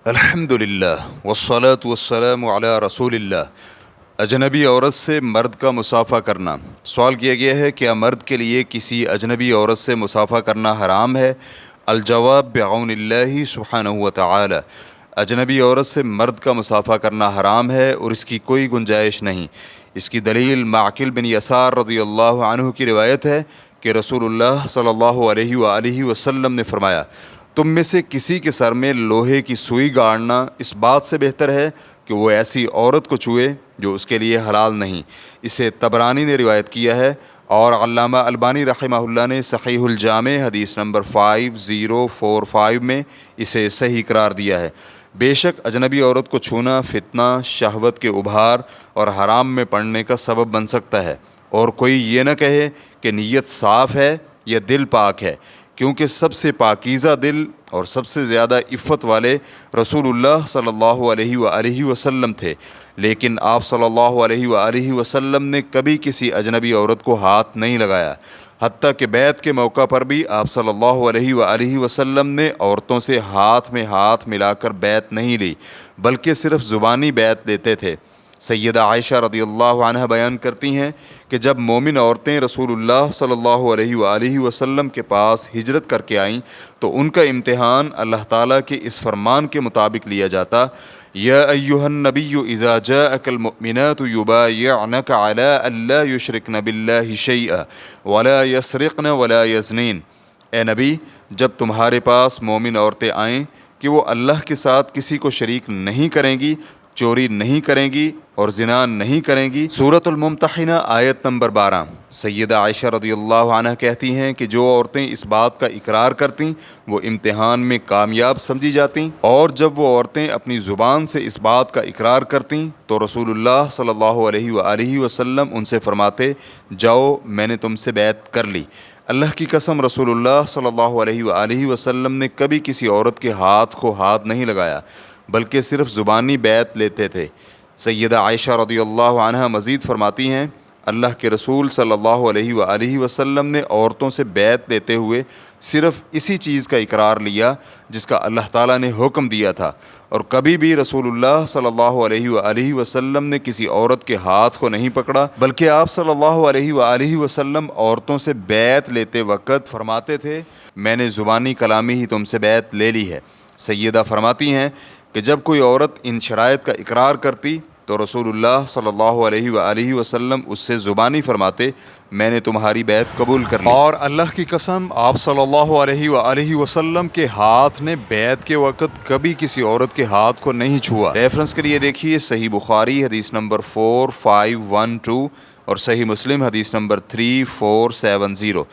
الحمدللہ والصلاة والسلام علی رسول اللہ۔ اجنبی عورت سے مرد کا مصافحہ کرنا۔ سوال کیا گیا ہے کیا مرد کے لیے کسی اجنبی عورت سے مصافحہ کرنا حرام ہے؟ الجواب بعون اللہ سبحانہ وتعالی، اجنبی عورت سے مرد کا مصافحہ کرنا حرام ہے اور اس کی کوئی گنجائش نہیں۔ اس کی دلیل معقل بن یسار رضی اللہ عنہ کی روایت ہے کہ رسول اللہ صلی اللہ علیہ وآلہ وسلم نے فرمایا، تم میں سے کسی کے سر میں لوہے کی سوئی گاڑنا اس بات سے بہتر ہے کہ وہ ایسی عورت کو چھوئے جو اس کے لیے حلال نہیں۔ اسے طبرانی نے روایت کیا ہے اور علامہ البانی رحمہ اللہ نے صحیح الجامع حدیث نمبر 5045 میں اسے صحیح قرار دیا ہے۔ بے شک اجنبی عورت کو چھونا فتنہ، شہوت کے ابھار اور حرام میں پڑنے کا سبب بن سکتا ہے، اور کوئی یہ نہ کہے کہ نیت صاف ہے یا دل پاک ہے، کیونکہ سب سے پاکیزہ دل اور سب سے زیادہ عفت والے رسول اللہ صلی اللہ علیہ وآلہ وسلم تھے، لیکن آپ صلی اللہ علیہ وآلہ وسلم نے کبھی کسی اجنبی عورت کو ہاتھ نہیں لگایا، حتیٰ کہ بیعت کے موقع پر بھی آپ صلی اللہ علیہ وآلہ وسلم نے عورتوں سے ہاتھ میں ہاتھ ملا کر بیعت نہیں لی، بلکہ صرف زبانی بیعت لیتے تھے۔ سیدہ عائشہ رضی اللہ عنہ بیان کرتی ہیں کہ جب مومن عورتیں رسول اللہ صلی اللہ علیہ وآلہ وسلم کے پاس ہجرت کر کے آئیں تو ان کا امتحان اللہ تعالیٰ کے اس فرمان کے مطابق لیا جاتا، یا ایہا النبی اذا جاءک المؤمنات یبایعنک علی الا یشرکن باللہ شیئا ولا یسرقن ولا یزنین، اے نبی جب تمہارے پاس مومن عورتیں آئیں کہ وہ اللہ کے ساتھ کسی کو شریک نہیں کریں گی، چوری نہیں کریں گی اور زنا نہیں کریں گی۔ سورۃ الممتحنہ آیت نمبر 12۔ سیدہ عائشہ رضی اللہ عنہ کہتی ہیں کہ جو عورتیں اس بات کا اقرار کرتیں وہ امتحان میں کامیاب سمجھی جاتیں، اور جب وہ عورتیں اپنی زبان سے اس بات کا اقرار کرتیں تو رسول اللہ صلی اللہ علیہ وآلہ وسلم ان سے فرماتے، جاؤ میں نے تم سے بیعت کر لی۔ اللہ کی قسم رسول اللہ صلی اللہ علیہ وآلہ وسلم نے کبھی کسی عورت کے ہاتھ کو ہاتھ نہیں لگایا، بلکہ صرف زبانی بیعت لیتے تھے۔ سیدہ عائشہ رضی اللہ عنہ مزید فرماتی ہیں، اللہ کے رسول صلی اللہ علیہ وآلہ وسلم نے عورتوں سے بیعت لیتے ہوئے صرف اسی چیز کا اقرار لیا جس کا اللہ تعالیٰ نے حکم دیا تھا، اور کبھی بھی رسول اللہ صلی اللہ علیہ وآلہ وسلم نے کسی عورت کے ہاتھ کو نہیں پکڑا، بلکہ آپ صلی اللہ علیہ وآلہ وسلم عورتوں سے بیعت لیتے وقت فرماتے تھے، میں نے زبانی کلامی ہی تم سے بیعت لے لی ہے۔ سیدہ فرماتی ہیں کہ جب کوئی عورت ان شرائط کا اقرار کرتی تو رسول اللہ صلی اللہ علیہ وآلہ وسلم اس سے زبانی فرماتے، میں نے تمہاری بیعت قبول کر لی، اور اللہ کی قسم آپ صلی اللہ علیہ وآلہ وسلم کے ہاتھ نے بیعت کے وقت کبھی کسی عورت کے ہاتھ کو نہیں چھوا۔ ریفرنس کے لیے دیکھیے صحیح بخاری حدیث نمبر 4512 اور صحیح مسلم حدیث نمبر 3470۔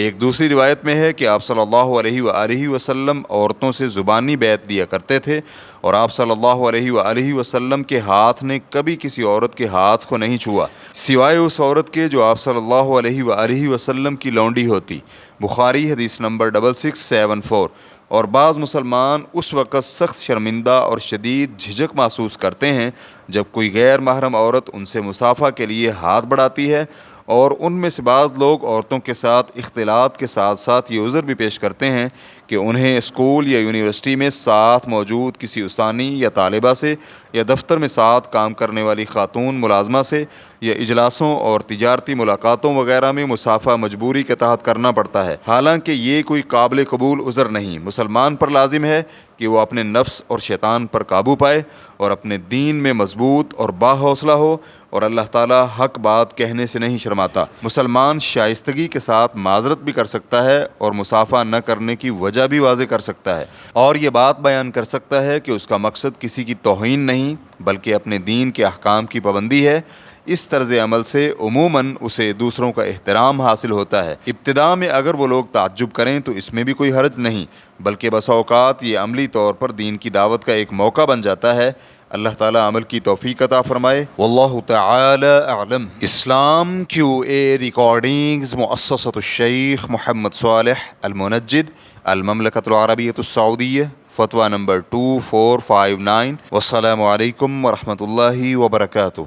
ایک دوسری روایت میں ہے کہ آپ صلی اللہ علیہ وآلہ وسلم عورتوں سے زبانی بیعت لیا کرتے تھے، اور آپ صلی اللہ علیہ وآلہ وسلم کے ہاتھ نے کبھی کسی عورت کے ہاتھ کو نہیں چھوا سوائے اس عورت کے جو آپ صلی اللہ علیہ وآلہ وسلم کی لونڈی ہوتی۔ بخاری حدیث نمبر 6674۔ اور بعض مسلمان اس وقت سخت شرمندہ اور شدید جھجک محسوس کرتے ہیں جب کوئی غیر محرم عورت ان سے مصافحہ کے لیے ہاتھ بڑھاتی ہے، اور ان میں سے بعض لوگ عورتوں کے ساتھ اختلاط کے ساتھ ساتھ یہ عذر بھی پیش کرتے ہیں کہ انہیں اسکول یا یونیورسٹی میں ساتھ موجود کسی استانی یا طالبہ سے، یا دفتر میں ساتھ کام کرنے والی خاتون ملازمہ سے، یا اجلاسوں اور تجارتی ملاقاتوں وغیرہ میں مصافحہ مجبوری کے تحت کرنا پڑتا ہے، حالانکہ یہ کوئی قابل قبول عذر نہیں۔ مسلمان پر لازم ہے کہ وہ اپنے نفس اور شیطان پر قابو پائے اور اپنے دین میں مضبوط اور باحوصلہ ہو، اور اللہ تعالیٰ حق بات کہنے سے نہیں شرماتا۔ مسلمان شائستگی کے ساتھ معذرت بھی کر سکتا ہے اور مصافحہ نہ کرنے کی وجہ بھی واضح کر سکتا ہے، اور یہ بات بیان کر سکتا ہے کہ اس کا مقصد کسی کی توہین نہیں بلکہ اپنے دین کے احکام کی پابندی ہے۔ اس طرز عمل سے عموماً اسے دوسروں کا احترام حاصل ہوتا ہے۔ ابتداء میں اگر وہ لوگ تعجب کریں تو اس میں بھی کوئی حرج نہیں، بلکہ بسا اوقات یہ عملی طور پر دین کی دعوت کا ایک موقع بن جاتا ہے۔ اللہ تعالیٰ عمل کی توفیق عطا فرمائے۔ واللہ تعالی اعلم۔ اسلام QA ریکارڈنگز مؤسسۃ الشیخ محمد صالح المنجد، المملکۃ العربیۃ السعودیہ، فتویٰ نمبر 2459۔ والسلام علیکم ورحمۃ اللہ وبرکاتہ۔